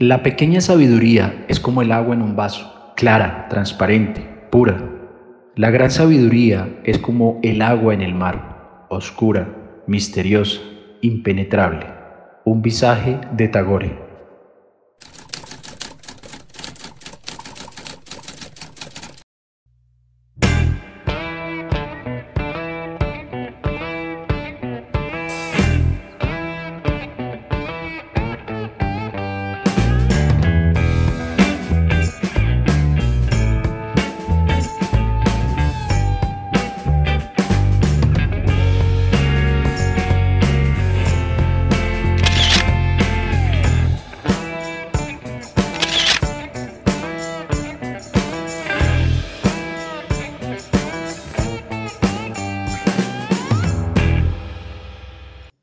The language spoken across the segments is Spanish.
La pequeña sabiduría es como el agua en un vaso, clara, transparente, pura. La gran sabiduría es como el agua en el mar, oscura, misteriosa, impenetrable. Un visaje de Tagore.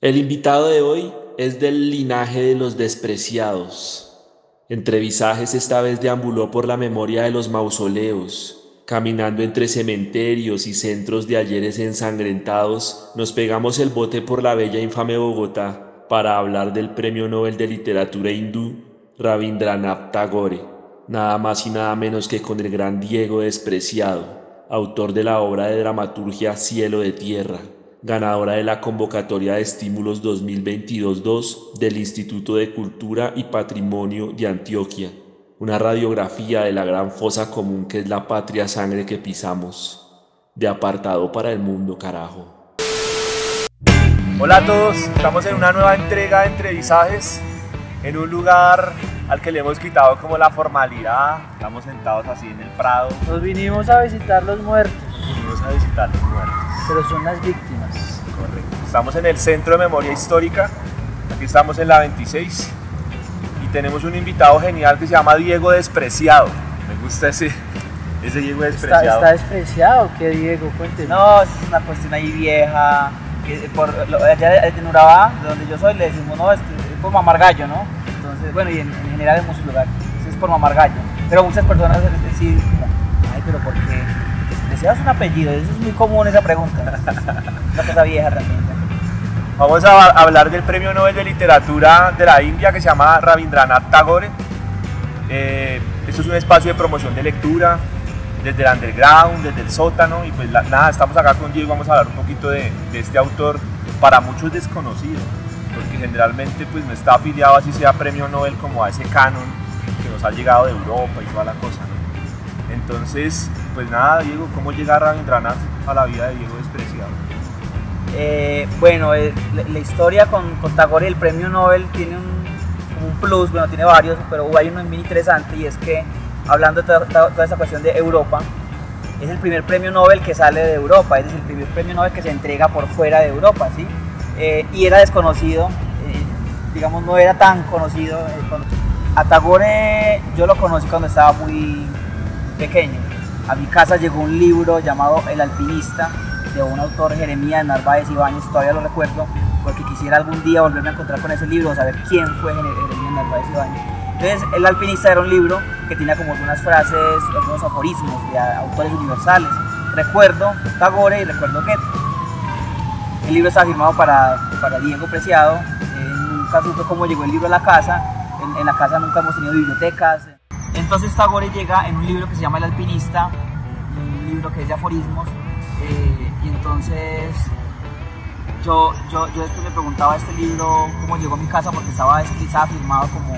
El invitado de hoy es del linaje de los despreciados. Entre visajes esta vez deambuló por la memoria de los mausoleos. Caminando entre cementerios y centros de ayeres ensangrentados, nos pegamos el bote por la bella e infame Bogotá para hablar del Premio Nobel de Literatura hindú Rabindranath Tagore, nada más y nada menos que con el gran Diego Despreciado, autor de la obra de dramaturgia Cielo de Tierra, ganadora de la convocatoria de estímulos 2022-2 del Instituto de Cultura y Patrimonio de Antioquia, una radiografía de la gran fosa común que es la patria sangre que pisamos. De apartado para el mundo, carajo. Hola a todos, estamos en una nueva entrega de Entrevisajes, en un lugar al que le hemos quitado como la formalidad. Estamos sentados así en el Prado. Nos vinimos a visitar los muertos. Vinimos a visitar los muertos. Pero son las víctimas. Correcto. Estamos en el Centro de Memoria Histórica. Aquí estamos en la 26. Y tenemos un invitado genial que se llama Diego Despreciado. Me gusta ese Diego Despreciado. ¿Está despreciado? ¿Qué, Diego? Cuénteme. No, es una cuestión ahí vieja. Allá en Urabá, de donde yo soy, le decimos, no, es por mamar gallo, ¿no? Entonces, bueno, y en general en muchos lugares, es por mamar gallo. Pero muchas personas deciden como, ay, pero ¿por qué? Despreciado es un apellido, eso es muy común esa pregunta. Una cosa vieja realmente. Vamos a hablar del Premio Nobel de Literatura de la India que se llama Rabindranath Tagore. Esto es un espacio de promoción de lectura desde el underground, desde el sótano, y pues nada, estamos acá con Diego, vamos a hablar un poquito de este autor para muchos desconocido, porque generalmente pues no está afiliado así sea Premio Nobel como a ese canon que nos ha llegado de Europa y toda la cosa, ¿no? Entonces, pues nada, Diego, ¿cómo llega Rabindranath a la vida de Diego Despreciado? Bueno, la historia con Tagore, el Premio Nobel, tiene un plus, bueno, tiene varios, pero hay uno muy interesante, y es que hablando de toda esta cuestión de Europa, es el primer premio Nobel que sale de Europa, es decir, el primer premio Nobel que se entrega por fuera de Europa, ¿sí? Y era desconocido, digamos, no era tan conocido. A Tagore yo lo conocí cuando estaba muy pequeño. A mi casa llegó un libro llamado El Alpinista, de un autor, Jeremías Narváez Ibáñez, todavía lo recuerdo, porque quisiera algún día volverme a encontrar con ese libro, saber quién fue Jeremías Narváez Ibáñez. Entonces, El Alpinista era un libro que tenía como algunas frases, algunos aforismos de autores universales. Recuerdo Tagore y recuerdo Goethe. El libro estaba firmado para Diego Preciado. Nunca supe cómo llegó el libro a la casa. En la casa nunca hemos tenido bibliotecas. Entonces Tagore llega en un libro que se llama El Alpinista, un libro que es de aforismos. Y entonces yo después me preguntaba este libro cómo llegó a mi casa, porque estaba firmado como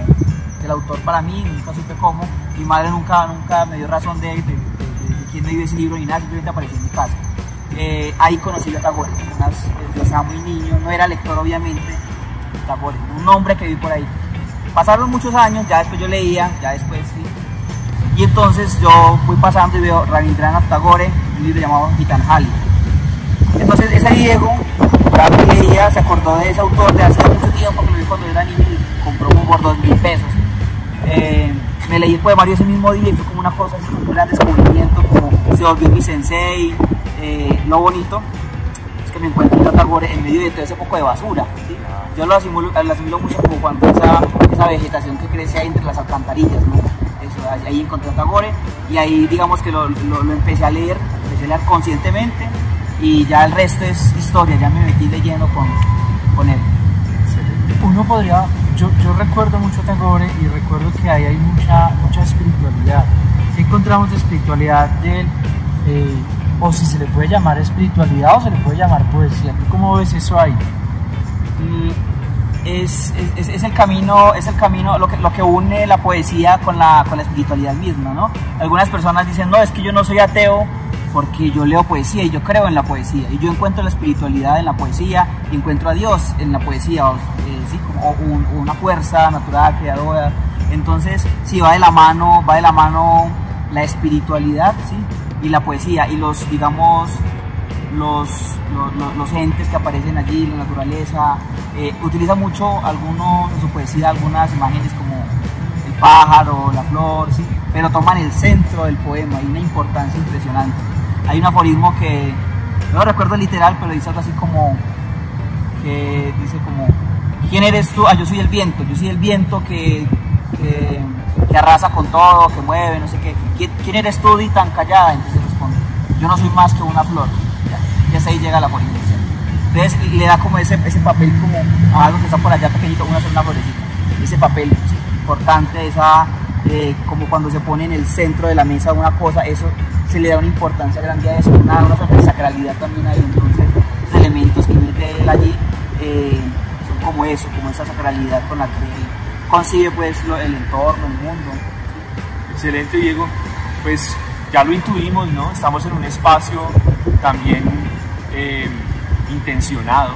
el autor para mí, nunca supe cómo. Mi madre nunca me dio razón de quién me dio ese libro ni nada, simplemente apareció en mi casa. Ahí conocí a Tagore, yo estaba muy niño, no era lector obviamente. Tagore, un nombre que vi por ahí. Pasaron muchos años, ya después yo leía, ya después sí. Y entonces yo voy pasando y veo Rabindranath Tagore, un libro llamado Gitanjali. Entonces ese Diego, ya me leía, se acordó de ese autor de hace mucho tiempo, que lo vi cuando yo era niño y compró como por 2.000 pesos. Me leí el poemario ese mismo día y fue como una cosa así, como un gran descubrimiento, como se volvió mi sensei. Lo bonito es que me encuentro a Tagore en medio de todo ese poco de basura, ¿sí? Yo lo asimilo mucho como cuando esa vegetación que crece ahí entre las alcantarillas, ¿no? Eso, ahí encontré a Tagore y ahí digamos que lo empecé a leer conscientemente, y ya el resto es historia, ya me metí de lleno con él. Uno podría yo recuerdo mucho Tagore y recuerdo que ahí hay mucha espiritualidad. ¿Qué encontramos de espiritualidad de él? O si se le puede llamar espiritualidad o se le puede llamar poesía. ¿Tú cómo ves eso ahí? Es el camino, lo que une la poesía con la espiritualidad misma, ¿no? Algunas personas dicen, no, es que yo no soy ateo porque yo leo poesía y yo creo en la poesía y yo encuentro la espiritualidad en la poesía y encuentro a Dios en la poesía, ¿sí? Como una fuerza natural, creadora. Entonces, sí, va de la mano la espiritualidad, ¿sí? Y la poesía y los entes que aparecen allí, la naturaleza. Utiliza mucho en su poesía algunas imágenes como el pájaro, la flor, ¿sí? Pero toman el centro del poema y una importancia impresionante. Hay un aforismo que no lo recuerdo literal, pero dice algo así como que dice como ¿quién eres tú? Yo soy el viento que arrasa con todo, que mueve, no sé qué. ¿Quién eres tú y tan callada? Entonces responde, yo no soy más que una flor. Y hasta ahí llega la aforismo. Entonces le da como ese papel como a algo que está por allá pequeñito, una florecita. Ese papel, ¿sí? Importante, como cuando se pone en el centro de la mesa una cosa, eso se le da una importancia grande a eso, una suerte de sacralidad también ahí. Entonces los elementos que mete él allí son como eso, como esa sacralidad con la que concibe pues el entorno, el mundo. Excelente, Diego. Pues ya lo intuimos, ¿no? Estamos en un espacio también intencionado,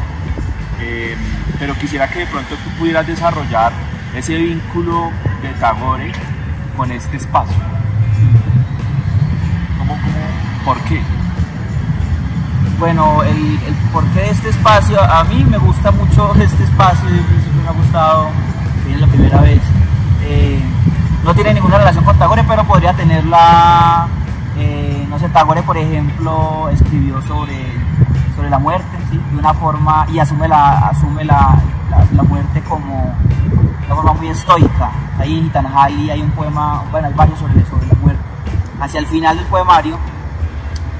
pero quisiera que de pronto tú pudieras desarrollar ese vínculo de Tagore con este espacio. ¿Por qué? Bueno, el porqué de este espacio, a mí me gusta mucho este espacio, desde el principio me ha gustado, bien la primera vez. No tiene ninguna relación con Tagore, pero podría tenerla, no sé, Tagore por ejemplo escribió sobre la muerte, ¿sí? De una forma, y asume la muerte como una forma muy estoica. Ahí en Gitanjali hay un poema, bueno, hay varios sobre la muerte. Hacia el final del poemario,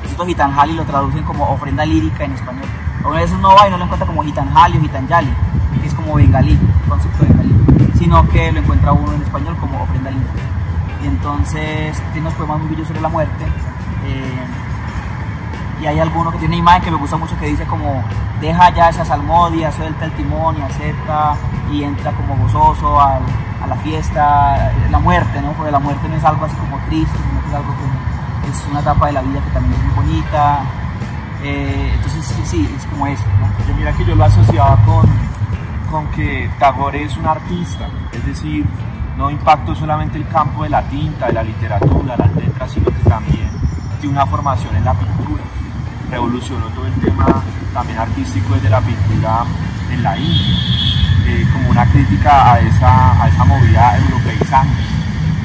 estos Gitanjali lo traducen como ofrenda lírica en español. Algunas veces uno va y no lo encuentra como Gitanjali o Gitanjali, que es como bengalí, concepto bengalí, sino que lo encuentra uno en español como ofrenda lírica. Y entonces tiene unos poemas muy bellos sobre la muerte. Y hay alguno que tiene una imagen que me gusta mucho que dice como deja ya esa salmodia, suelta el timón y acepta y entra como gozoso a la fiesta, la muerte, ¿no? Porque la muerte no es algo así como triste, sino que es algo como, es una etapa de la vida que también es muy bonita. Entonces sí, es como eso, ¿no? Yo mira que yo lo asociaba con que Tagore es un artista, es decir, no impactó solamente el campo de la tinta, de la literatura, las letras, sino que también tiene una formación en la pintura. Revolucionó todo el tema también artístico desde la pintura en la India, como una crítica a esa movida europeizante.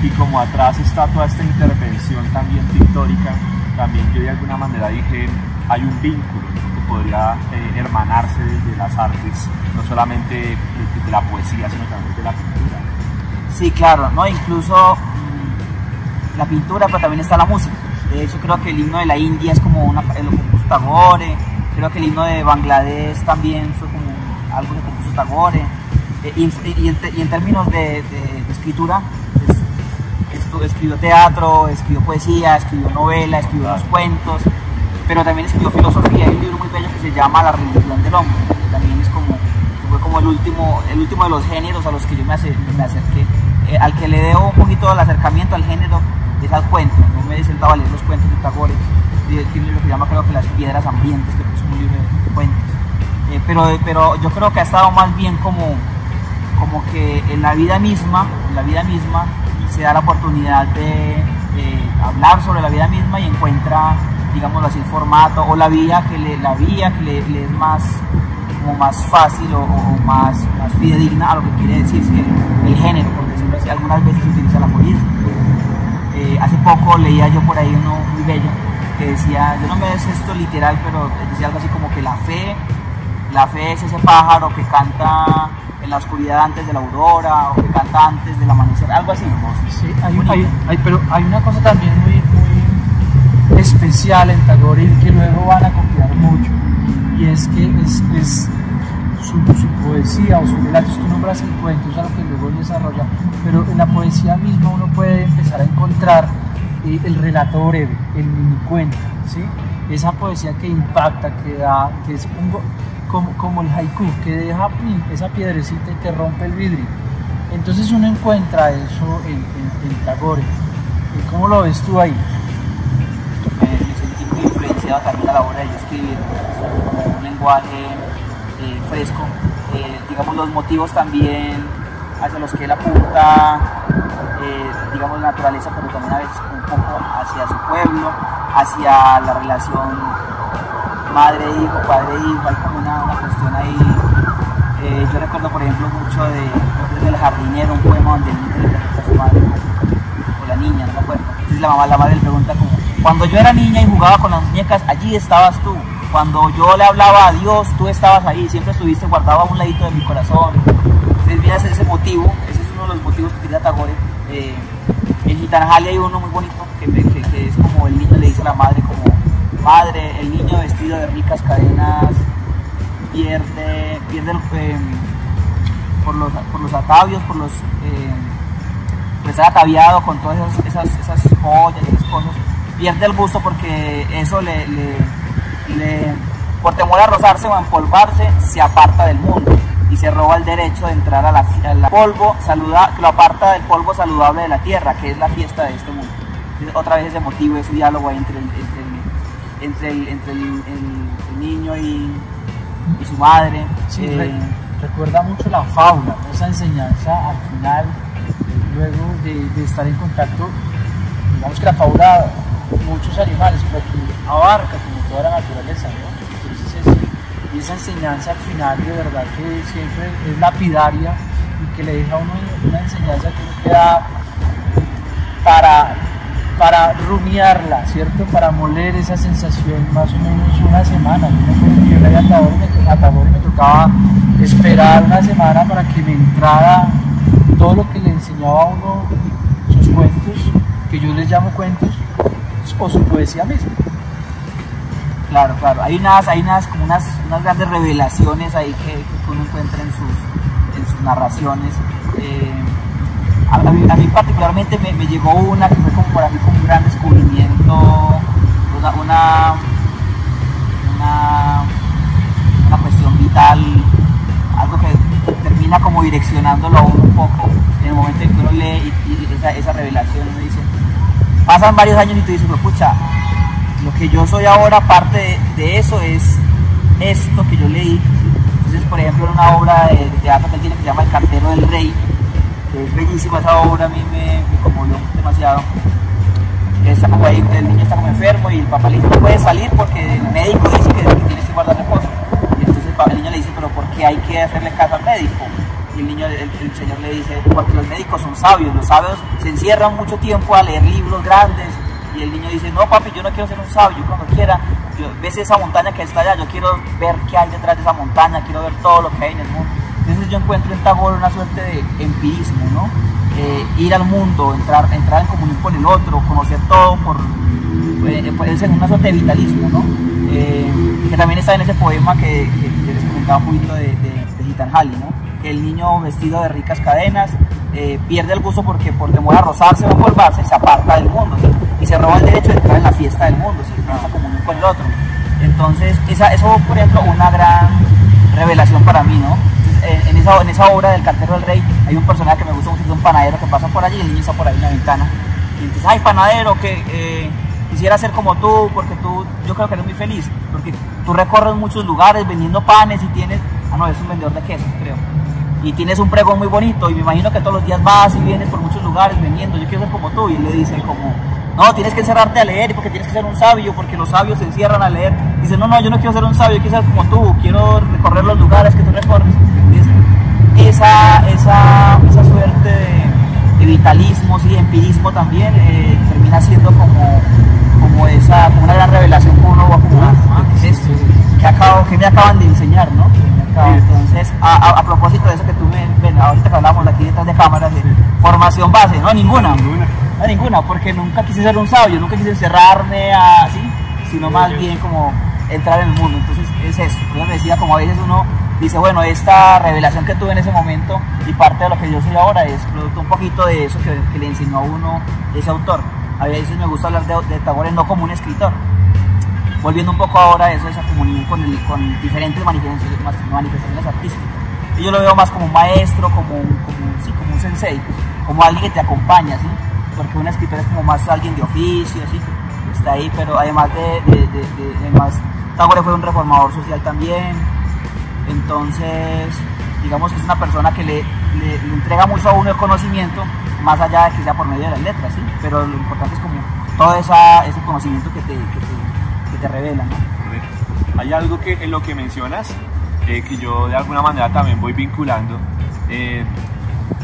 Y como atrás está toda esta intervención también pictórica, también yo de alguna manera dije, hay un vínculo que podría hermanarse desde las artes, no solamente de la poesía, sino también de la pintura. Sí, claro, ¿no? Incluso la pintura, pero también está la música. De hecho, creo que el himno de la India es como lo compuso Tagore. Creo que el himno de Bangladesh también fue como algo que compuso Tagore. Y en términos de escritura, escribió teatro, escribió poesía, escribió novela, escribió unos cuentos, pero también escribió filosofía. Hay un libro muy bello que se llama La religión del hombre, que también es fue como el último de los géneros a los que yo me acerqué, al que le debo un poquito el acercamiento al género es al cuento. No me he sentado a leer los cuentos de Tagore. Tiene un libro que se llama, creo que Las piedras hambrientas, que es un libro de cuentos. Pero yo creo que ha estado más bien como que en la vida misma se da la oportunidad de hablar sobre la vida misma y encuentra, digámoslo así, el formato o la vía que le es más fácil o más fidedigna a lo que quiere decir el género, por decirlo así. Algunas veces se utiliza el aforismo. Hace poco leía yo por ahí uno muy bello que decía, yo no me des esto literal, pero decía algo así como que la fe es ese pájaro que canta en la oscuridad antes de la aurora, o que canta antes del amanecer, algo así. Sí, pero hay una cosa también muy especial en Tagore que luego van a copiar mucho, y es que su poesía o sus relatos. Tú nombras el cuento, es algo que luego desarrolla, pero en la poesía misma uno puede empezar a encontrar el relato breve, el minicuento, ¿sí? Esa poesía que impacta, que es como el haiku, que deja esa piedrecita y que rompe el vidrio. Entonces uno encuentra eso en Tagore. ¿Cómo lo ves tú ahí? Me sentí muy influenciado también a la hora de yo escribir, un lenguaje fresco, digamos los motivos también hacia los que él apunta, digamos la naturaleza, pero también a veces un poco hacia su pueblo, hacia la relación madre-hijo, padre-hijo. Hay como una cuestión ahí. Yo recuerdo por ejemplo mucho de El jardinero, un poema donde el niño le pregunta a su madre, o la niña, no me acuerdo. Entonces la madre le pregunta como, cuando yo era niña y jugaba con las muñecas, allí estabas tú. Cuando yo le hablaba a Dios, tú estabas ahí, siempre estuviste guardado a un ladito de mi corazón. Entonces mira ese motivo, ese es uno de los motivos que tiene Tagore. En Gitanjali hay uno muy bonito que es como el niño le dice a la madre como, madre, el niño vestido de ricas cadenas pierde por los atavios, por estar ataviado con todas esas joyas, esas cosas, pierde el gusto porque eso por temor a rozarse o a empolvarse, se aparta del mundo y se roba el derecho de entrar a la polvo, que lo aparta del polvo saludable de la tierra, que es la fiesta de este mundo. Entonces, otra vez ese motivo, ese diálogo ahí entre el niño y su madre. Sí, recuerda mucho la fábula, esa enseñanza al final, luego de estar en contacto, digamos que la fábula, muchos animales, pero que abarca como toda la naturaleza, ¿no? Entonces esa enseñanza al final de verdad que siempre es lapidaria y que le deja a uno una enseñanza que uno queda para rumiarla, ¿cierto? Para moler esa sensación más o menos una semana. Yo le había a Tagore me tocaba esperar una semana para que me entrara todo lo que le enseñaba a uno, sus cuentos, que yo les llamo cuentos, o su poesía misma. Claro, hay como unas grandes revelaciones ahí que uno encuentra en sus narraciones. A mí particularmente me llegó una que fue como para mí como un gran descubrimiento, una cuestión vital, algo que termina como direccionándolo a uno un poco en el momento en que uno lee y esa revelación, uno dice, pasan varios años y tú dices, pucha, lo que yo soy ahora, parte de eso es esto que yo leí. Entonces, por ejemplo, en una obra de teatro que él tiene que se llama El cartero del rey, que es bellísima esa obra, a mí me conmovió demasiado. Está como ahí, el niño está como enfermo y el papá le dice, no puedes salir porque el médico dice que tienes que guardar reposo. Y entonces el niño le dice, pero ¿por qué hay que hacerle caso al médico? Y el niño, el señor le dice, porque los médicos son sabios, los sabios se encierran mucho tiempo a leer libros grandes. Y el niño dice, no papi, yo no quiero ser un sabio, cuando quiera, ves esa montaña que está allá, yo quiero ver qué hay detrás de esa montaña, quiero ver todo lo que hay en el mundo. Entonces yo encuentro en Tagore una suerte de empirismo, ¿no? Ir al mundo, entrar en comunión con el otro, conocer todo, puede ser una suerte de vitalismo, ¿no? Que también está en ese poema que les comentaba un poquito de Gitanjali, ¿no? Que el niño vestido de ricas cadenas pierde el gusto porque por temor a rozarse o a empolvarse se aparta del mundo, ¿sí? Y se roba el derecho de entrar en la fiesta del mundo, ¿sí? En esa comunión con el otro. Entonces eso por ejemplo una gran revelación para mí, ¿no? Entonces, en esa obra del cartero del rey hay un personaje que me gusta mucho, es un panadero que pasa por allí y el niño está por ahí en la ventana y entonces, ay panadero, que quisiera ser como tú, porque yo creo que eres muy feliz, porque tú recorres muchos lugares vendiendo panes y tienes, es un vendedor de quesos creo, y tienes un pregón muy bonito y me imagino que todos los días vas y vienes por muchos lugares vendiendo, yo quiero ser como tú. Y él le dice como, no, tienes que encerrarte a leer porque tienes que ser un sabio, porque los sabios se encierran a leer. Dice, no, yo no quiero ser un sabio, yo quiero ser como tú, quiero recorrer los lugares que tú recorres. Entonces, esa suerte de vitalismo, sí, de empirismo también, termina siendo como una gran revelación que uno va a acumular. ¿Qué es esto? ¿Qué me acaban de enseñar, no? Entonces, a propósito de eso que tú ahorita que hablamos aquí detrás de cámaras, de formación base, no, ninguna, porque nunca quise ser un sabio, nunca quise encerrarme así, sino más bien como entrar en el mundo. Entonces es eso. Yo decía, como a veces uno dice, bueno, esta revelación que tuve en ese momento y parte de lo que yo soy ahora es producto un poquito de eso que le enseñó a uno ese autor. A veces me gusta hablar de Tagore no como un escritor, volviendo un poco ahora a eso, esa comunión con diferentes manifestaciones artísticas. Y yo lo veo más como un maestro, como un sensei, como alguien que te acompaña, ¿sí? Porque un escritor es como más alguien de oficio, ¿sí? Está ahí, pero además además Tagore fue un reformador social también, entonces digamos que es una persona que le entrega mucho a uno el conocimiento, más allá de que sea por medio de las letras, ¿sí? Pero lo importante es como todo ese conocimiento que te revela, ¿no? Hay algo que en lo que mencionas, que yo de alguna manera también voy vinculando,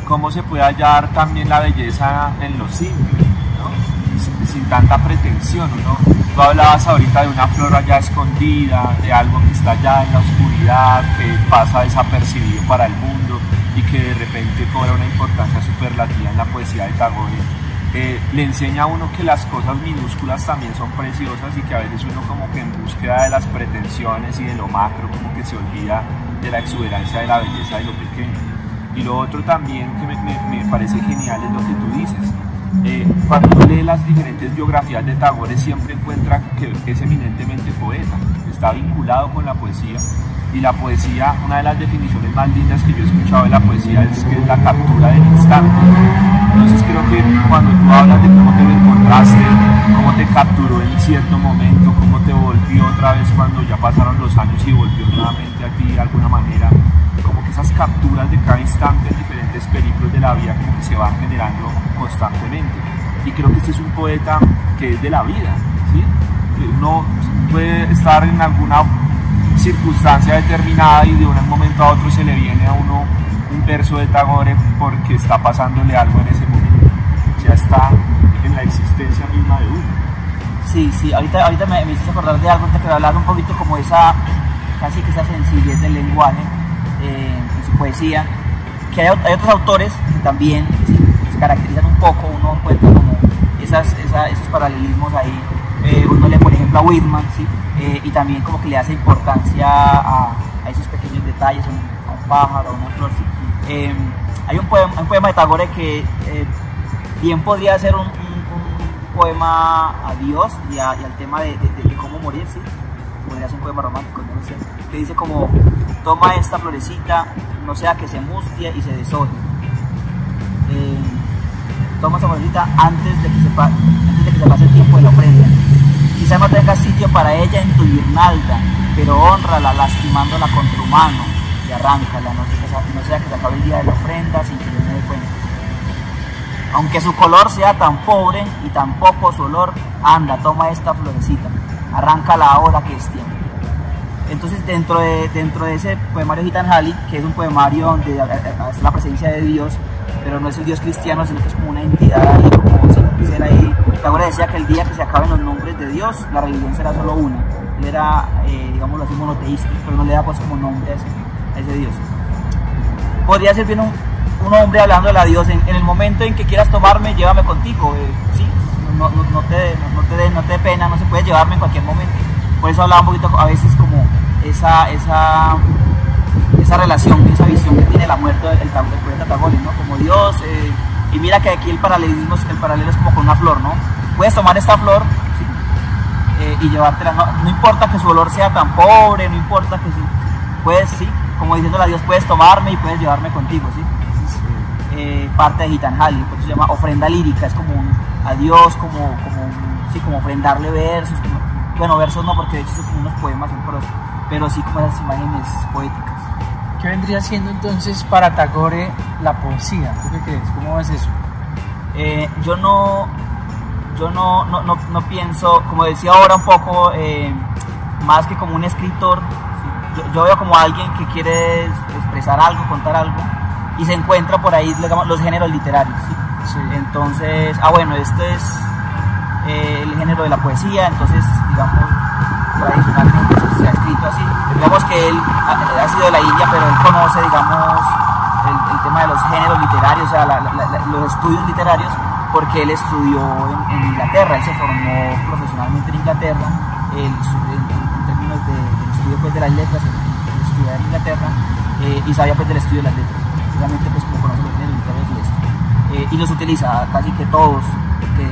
cómo se puede hallar también la belleza en lo simple, ¿no? Sin tanta pretensión, ¿no? Tú hablabas ahorita de una flor allá escondida, de algo que está allá en la oscuridad, que pasa desapercibido para el mundo y que de repente cobra una importancia superlativa en la poesía de Tagore. Le enseña a uno que las cosas minúsculas también son preciosas y que a veces uno como que en búsqueda de las pretensiones y de lo macro como que se olvida de la exuberancia de la belleza de lo pequeño. Y lo otro también que me parece genial es lo que tú dices. Cuando uno lee las diferentes biografías de Tagore siempre encuentra que es eminentemente poeta, está vinculado con la poesía. Y la poesía, una de las definiciones más lindas que yo he escuchado de la poesía es que es la captura del instante. Entonces creo que cuando tú hablas de cómo te lo encontraste, cómo te capturó en cierto momento, cómo te volvió otra vez cuando ya pasaron los años y volvió nuevamente a ti de alguna manera, como que esas capturas de cada instante en diferentes periplos de la vida como que se van generando constantemente. Y creo que este es un poeta que es de la vida, ¿sí? Uno puede estar en alguna circunstancia determinada y de un momento a otro se le viene a uno un verso de Tagore porque está pasándole algo en ese momento, ya está en la existencia misma de uno. Sí, ahorita me hiciste acordar de algo que hablar un poquito como casi que esa sencillez del lenguaje en su poesía, que hay otros autores que también se caracterizan un poco, uno encuentra como esos paralelismos ahí. Uno lee por ejemplo a Whitman, ¿sí? Y también como que le hace importancia a esos pequeños detalles, a un pájaro, a una flor, ¿sí? Hay un poema de Tagore que bien podría ser un poema a Dios y al tema de cómo morir, ¿sí? Podría ser un poema romántico, no sé, que dice como: toma esta florecita, no sea que se mustie y se deshoje. Toma esta florecita antes de que se pase el tiempo de la ofrenda. Quizá no tengas sitio para ella en tu guirnalda, pero hónrala lastimándola con tu mano y arráncala, no sea que se acabe el día de la ofrenda sin que yo me dé cuenta. Aunque su color sea tan pobre y tan poco su olor, anda, toma esta florecita, arráncala ahora que es tiempo. Entonces dentro de ese poemario Gitanjali, que es un poemario donde está la presencia de Dios, pero no es el Dios cristiano, sino que es como una entidad ahí, como si ser ahí. Tagore decía que el día que se acaben los nombres de Dios, la religión será solo una. Él era, digámoslo así, monoteísta, pero no le da pues como nombre a ese Dios. Podría ser bien un hombre hablando a Dios: en el momento en que quieras tomarme, llévame contigo. Sí, no te dé pena, no se puede llevarme en cualquier momento. Por eso hablaba un poquito a veces como esa relación, esa visión que tiene la muerte del poeta Tagore, ¿no? Como Dios, y mira que aquí el paralelo es como con una flor, ¿no? Puedes tomar esta flor, ¿sí? Y llevártela, no importa que su olor sea tan pobre, no importa que puedes, sí, como diciéndole a Dios, puedes tomarme y puedes llevarme contigo, ¿sí? Parte de Gitanjali, por eso se llama ofrenda lírica, es como a Dios, como ofrendarle versos, versos no, porque de hecho son como unos poemas en prosa, pero sí como esas imágenes poéticas. ¿Qué vendría siendo entonces para Tagore la poesía? ¿Tú qué crees? ¿Cómo ves eso? Yo no pienso, como decía ahora un poco, más que como un escritor, ¿sí? Yo veo como alguien que quiere expresar algo, contar algo, y se encuentra por ahí, digamos, los géneros literarios, ¿sí? Sí. Entonces, este es el género de la poesía, entonces, digamos, tradicionalmente se ha escrito así. Digamos que él ha sido de la India, pero él conoce, digamos, el tema de los géneros literarios, o sea, los estudios literarios, porque él estudió en Inglaterra, él se formó profesionalmente en Inglaterra, en términos del estudio pues, de las letras, él estudiar en Inglaterra y sabía pues del estudio de las letras, realmente pues como conoce los géneros literarios y esto, y los utiliza casi que todos, porque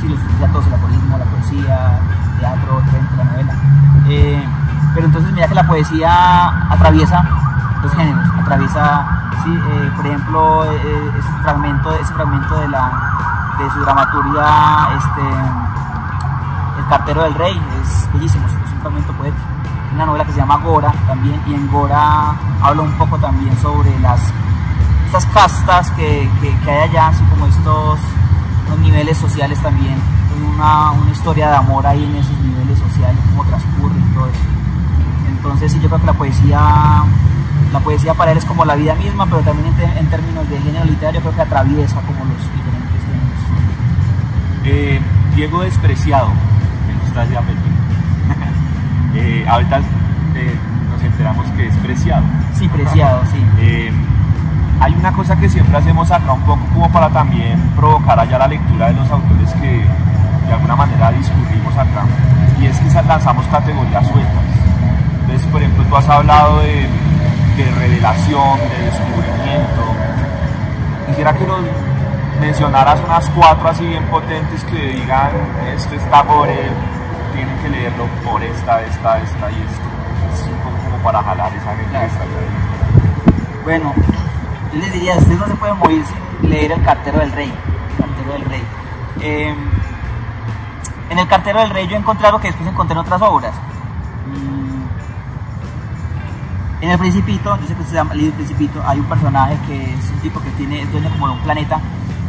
sí, los utiliza todos, el aforismo, la poesía, el teatro, el cuento, la novela, pero entonces mira que la poesía atraviesa los géneros, atraviesa, sí, por ejemplo, ese fragmento de su dramaturgia, El cartero del rey, es bellísimo, es un fragmento poético. Una novela que se llama Gora también, y en Gora habla un poco también sobre estas castas que hay allá, así como los niveles sociales también, una historia de amor ahí en esos niveles sociales, cómo transcurre y todo eso. Entonces sí, yo creo que la poesía para él es como la vida misma, pero también en términos de género literario creo que atraviesa como los diferentes géneros. Diego Despreciado, me gusta ese apellido. Ahorita nos enteramos que es Preciado. Sí, Preciado, sí. Hay una cosa que siempre hacemos acá un poco como para también provocar allá la lectura de los autores que de alguna manera discurrimos acá, y es que lanzamos categorías sueltas. Entonces, por ejemplo, tú has hablado de revelación, de descubrimiento. Quisiera que nos mencionaras unas 4 así bien potentes que digan, esto es Tagore, tienen que leerlo por esta y esto. Es como para jalar esa gente que está ahí. Bueno, yo les diría, ustedes no se pueden morir sin leer El cartero del rey. En El cartero del rey yo he encontrado lo que después encontré en otras obras. En El Principito, yo sé que se llama El Principito, hay un personaje que es un tipo que es dueño como de un planeta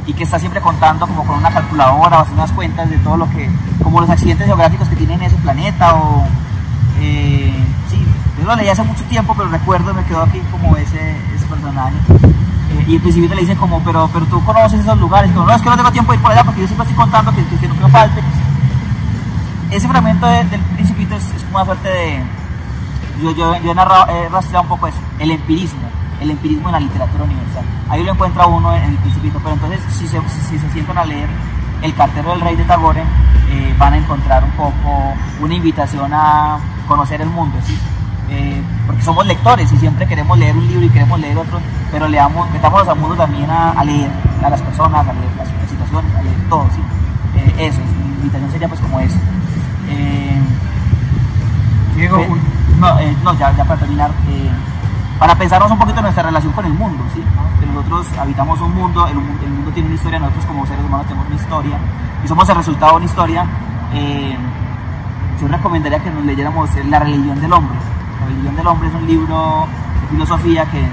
y que está siempre contando como con una calculadora o haciendo unas cuentas de todo lo que, como los accidentes geográficos que tiene en ese planeta o... sí, yo lo leí hace mucho tiempo, pero recuerdo, me quedó aquí como ese personaje. Y El Principito le dice como, pero tú conoces esos lugares, como, no, es que no tengo tiempo de ir por allá porque yo siempre estoy contando que no me falte. Ese fragmento del Principito es como una suerte de... Yo he rastreado un poco eso, el empirismo en la literatura universal. Ahí lo encuentra uno en El Principito, pero entonces si se sientan a leer El cartero del rey de Tagore, van a encontrar un poco una invitación a conocer el mundo, ¿sí? Porque somos lectores y siempre queremos leer un libro y queremos leer otro, pero metámonos al mundo también a leer a las personas, a leer las situaciones, a leer todo, ¿sí? Eso, mi invitación sería pues como eso. Diego, ya para terminar, para pensarnos un poquito en nuestra relación con el mundo, ¿sí? Que nosotros habitamos un mundo, el mundo tiene una historia, nosotros como seres humanos tenemos una historia y somos el resultado de una historia. Yo recomendaría que nos leyéramos La religión del hombre. La religión del hombre es un libro de filosofía que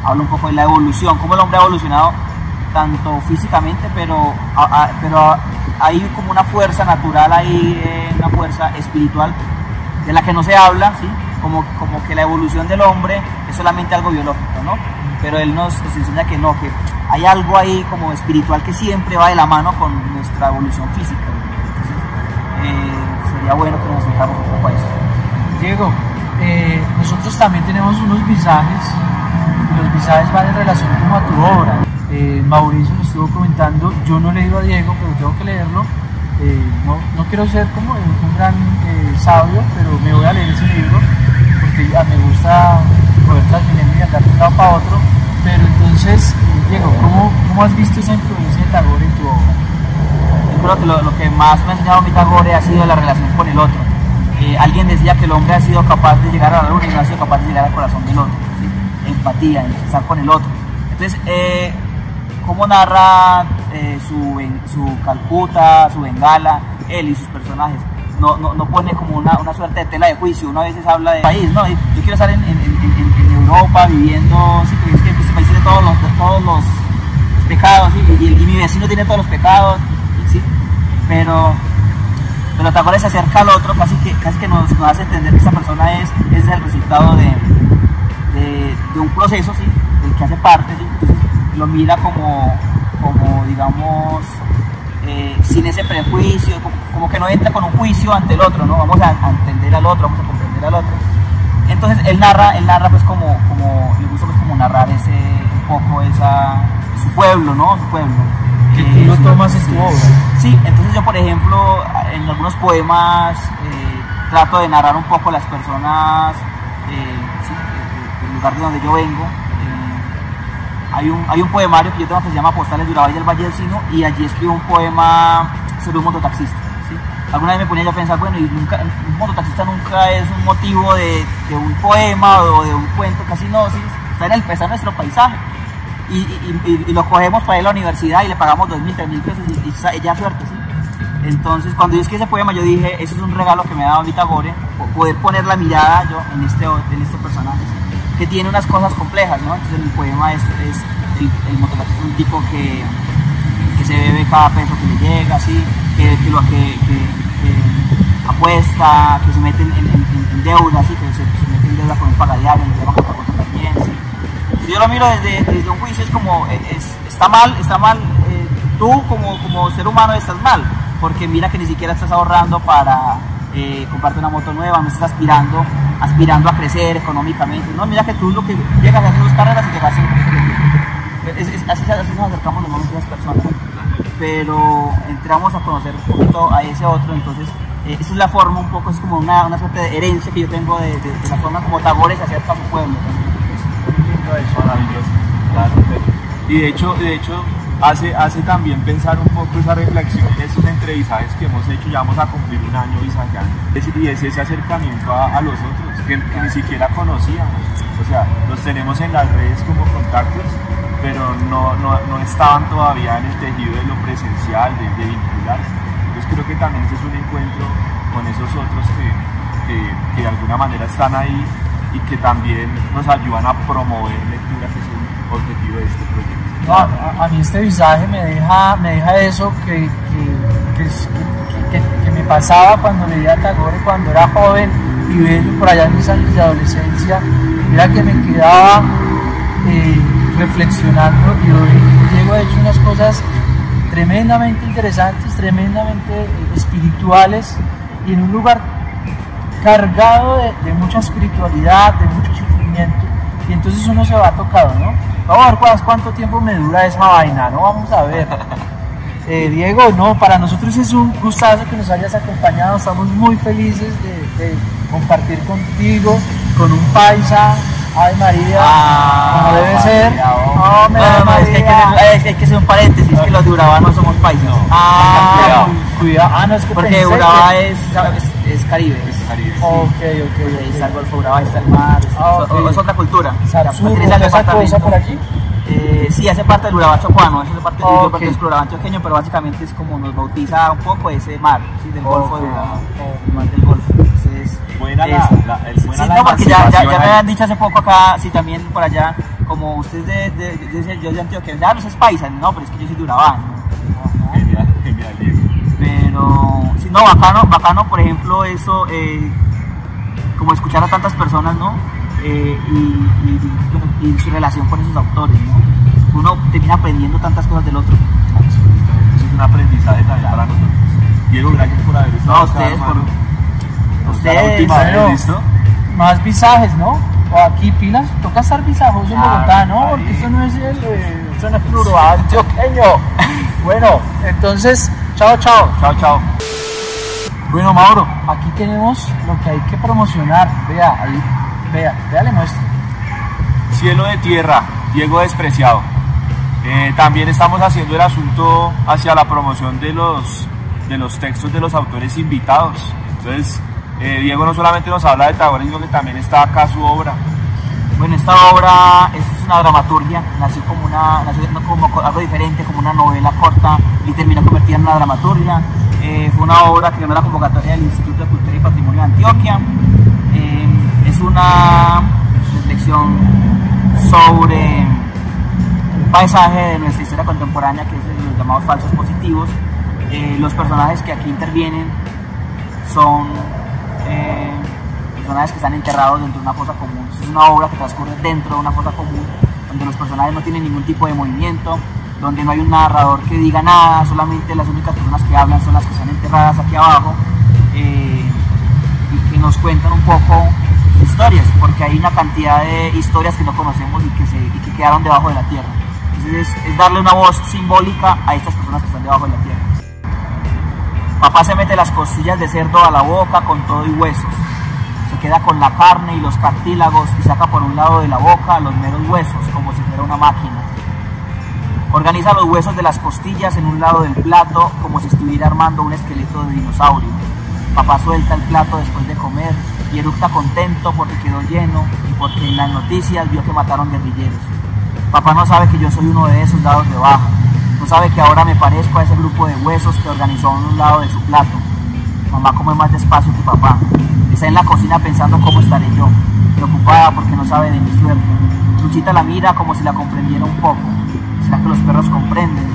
habla un poco de la evolución, cómo el hombre ha evolucionado tanto físicamente, pero hay como una fuerza natural ahí, una fuerza espiritual de la que no se habla, ¿sí? Como que la evolución del hombre es solamente algo biológico, ¿no? Pero él nos enseña que no, que hay algo ahí como espiritual que siempre va de la mano con nuestra evolución física. Entonces, sería bueno que nos fijáramos un poco a eso. Diego, nosotros también tenemos unos visajes, y los visajes van en relación como a tu obra. Mauricio nos estuvo comentando, yo no he leído a Diego, pero tengo que leerlo. No quiero ser como un gran sabio, pero me voy a leer ese libro porque me gusta poder transmitirme y andar de un lado para otro. Pero entonces, Diego, ¿cómo has visto esa influencia de Tagore en tu obra? Yo creo que lo que más me ha enseñado mi Tagore ha sido la relación con el otro. Alguien decía que el hombre ha sido capaz de llegar a la luna y no ha sido capaz de llegar al corazón del otro, ¿sí? Empatía, estar con el otro. Entonces, cómo narra su Calcuta, su Bengala, él y sus personajes. No pone como una suerte de tela de juicio. Uno a veces habla de país, ¿no? Yo quiero estar en Europa viviendo, sí, porque es que este país tiene todos los pecados, ¿sí? y mi vecino tiene todos los pecados, ¿sí? Pero Tagore se acerca al otro, casi que nos hace entender que esa persona es el resultado de un proceso, ¿sí? Del que hace parte, ¿sí? Entonces lo mira como digamos, sin ese prejuicio, como que no entra con un juicio ante el otro, ¿no? Vamos a entender al otro, vamos a comprender al otro. Entonces él narra pues como le gusta pues como narrar un poco su pueblo, ¿no? Su pueblo. Que tú lo tomas en tu obra. Sí, entonces yo por ejemplo en algunos poemas trato de narrar un poco las personas, sí, lugar de donde yo vengo, hay un poemario que yo tengo que se llama Postales de Urabá y del Valle del Sino, y allí escribo un poema sobre un mototaxista. ¿Sí? Alguna vez me ponía yo a pensar, bueno, y un mototaxista nunca es un motivo de un poema o de un cuento, casi no, ¿sí? Está en nuestro paisaje. Y lo cogemos para ir a la universidad y le pagamos 2.000, 3.000 pesos y ya suerte, ¿sí? Entonces, cuando yo escribí ese poema, yo dije, eso es un regalo que me ha dado mi Tagore, poder poner la mirada yo en este personaje, ¿sí? Que tiene unas cosas complejas, ¿no? Entonces, el poema es el mototaxista, un tipo que se bebe cada peso que le llega, ¿sí? Que apuesta, que se mete en deuda, ¿sí? Que se mete en deuda con un pagadiario, le llaman contraconto también, ¿sí? Si yo lo miro desde un juicio, es como, está mal, tú como ser humano estás mal, porque mira que ni siquiera estás ahorrando para comprarte una moto nueva, no estás aspirando a crecer económicamente, no, mira que tú lo que llegas a hacer 2 carreras y llegas así nos acercamos normalmente a las personas, pero entramos a conocer un poquito a ese otro. Entonces esa es la forma un poco, es como una suerte de herencia que yo tengo de la forma como Tagore se acerca a su pueblo. Es maravilloso, claro. Y de hecho hace también pensar un poco esa reflexión en estos entrevistajes que hemos hecho. Ya vamos a cumplir 1 año visajando, y es ese acercamiento a los otros que ni siquiera conocíamos. O sea, los tenemos en las redes como contactos, pero no estaban todavía en el tejido de lo presencial, de vincular. Entonces creo que también ese es un encuentro con esos otros que de alguna manera están ahí y que también nos ayudan a promover lectura, que es el objetivo de este proyecto. No, a mí este visaje me deja eso que me pasaba cuando leía a Tagore cuando era joven y bello, por allá en mis años de adolescencia. Mira que me quedaba reflexionando, y hoy Diego ha hecho unas cosas tremendamente interesantes, tremendamente espirituales, y en un lugar cargado de mucha espiritualidad, de mucho sufrimiento, y entonces uno se va tocado, ¿no? Vamos a ver cuánto tiempo me dura esa vaina, ¿no? Vamos a ver. Diego, no, para nosotros es un gustazo que nos hayas acompañado, estamos muy felices de compartir contigo, con un paisa. Ay María, como debe ser. No, es que hay que hacer un paréntesis, es que los de Urabá no somos paisas. Cuidado. No, es que porque Urabá es Caribe. Ok. Ahí está el Golfo de Urabá, está el mar, es otra cultura. ¿Esa cosa por allí? Sí, hace parte del Urabá chocuano, eso hace parte del Urabá antioqueño, pero básicamente es como nos bautiza un poco ese mar, ¿sí? Del Golfo de Urabá, el mar del Golfo. Entonces, buena porque ya me habían dicho hace poco acá, sí, también por allá, como ustedes yo de Antioquia, no es paisa, no, pero es que yo soy de Urabá, ¿no? Genial, Diego. Pero, sí, no, bacano, por ejemplo, eso, como escuchar a tantas personas, ¿no? Y su relación con esos autores, ¿no? Uno termina aprendiendo tantas cosas del otro. Eso es un aprendizaje también para nosotros. Diego, gracias por haber estado acá, ustedes, ¿listo? Más visajes, ¿no? O aquí pilas, toca estar visajoso en Bogotá, ¿no? Porque esto no es el Urabá antioqueño. Bueno, entonces, chao. Bueno, Mauro, aquí tenemos lo que hay que promocionar. Vea, le muestro. Cielo de tierra, Diego Despreciado. También estamos haciendo el asunto hacia la promoción de los textos de los autores invitados. Entonces, Diego no solamente nos habla de Tagore, sino que también está acá su obra. Bueno, esta obra es una dramaturgia, nació como algo diferente, como una novela corta, y terminó convertida en una dramaturgia. Fue una obra que ganó la convocatoria del Instituto de Cultura y Patrimonio de Antioquia. Es una reflexión sobre un paisaje de nuestra historia contemporánea, que es los llamados falsos positivos. Los personajes que aquí intervienen son personajes que están enterrados dentro de una fosa común. Es una obra que transcurre dentro de una fosa común, donde los personajes no tienen ningún tipo de movimiento, donde no hay un narrador que diga nada, solamente las únicas personas que hablan son las que están enterradas aquí abajo, y que nos cuentan un poco historias, porque hay una cantidad de historias que no conocemos y que quedaron debajo de la tierra. Entonces es darle una voz simbólica a estas personas que están debajo de la tierra. Papá se mete las costillas de cerdo a la boca con todo y huesos. Se queda con la carne y los cartílagos y saca por un lado de la boca los meros huesos, como si fuera una máquina. Organiza los huesos de las costillas en un lado del plato, como si estuviera armando un esqueleto de dinosaurio. Papá suelta el plato después de comer y eructa contento porque quedó lleno y porque en las noticias vio que mataron guerrilleros. Papá no sabe que yo soy uno de esos dados de baja. No sabe que ahora me parezco a ese grupo de huesos que organizó en un lado de su plato. Mamá come más despacio que papá. Está en la cocina pensando cómo estaré yo, preocupada porque no sabe de mi suerte. Luchita la mira como si la comprendiera un poco. ¿Será que los perros comprenden?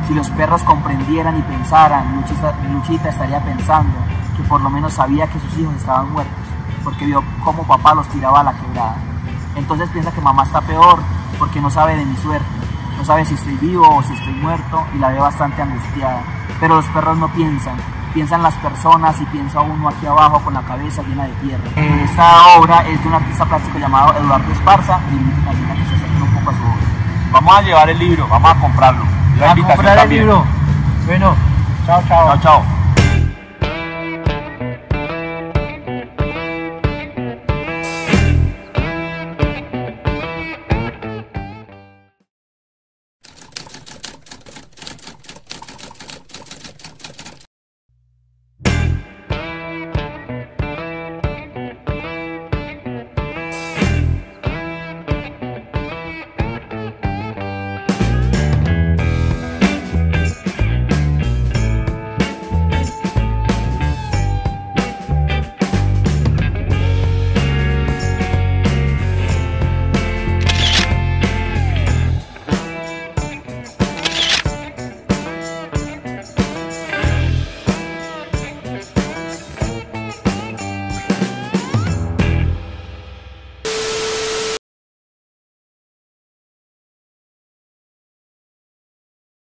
Si los perros comprendieran y pensaran, Luchita estaría pensando que por lo menos sabía que sus hijos estaban muertos, porque vio cómo papá los tiraba a la quebrada. Entonces piensa que mamá está peor porque no sabe de mi suerte. No sabe si estoy vivo o si estoy muerto y la ve bastante angustiada. Pero los perros no piensan. Piensan las personas y piensa uno aquí abajo con la cabeza llena de tierra. Esta obra es de un artista plástico llamado Eduardo Esparza. Y invito también a que se acerquen un poco a su obra. Vamos a llevar el libro, vamos a comprarlo. A comprar el libro. Bueno, chao, chao. Chao, chao.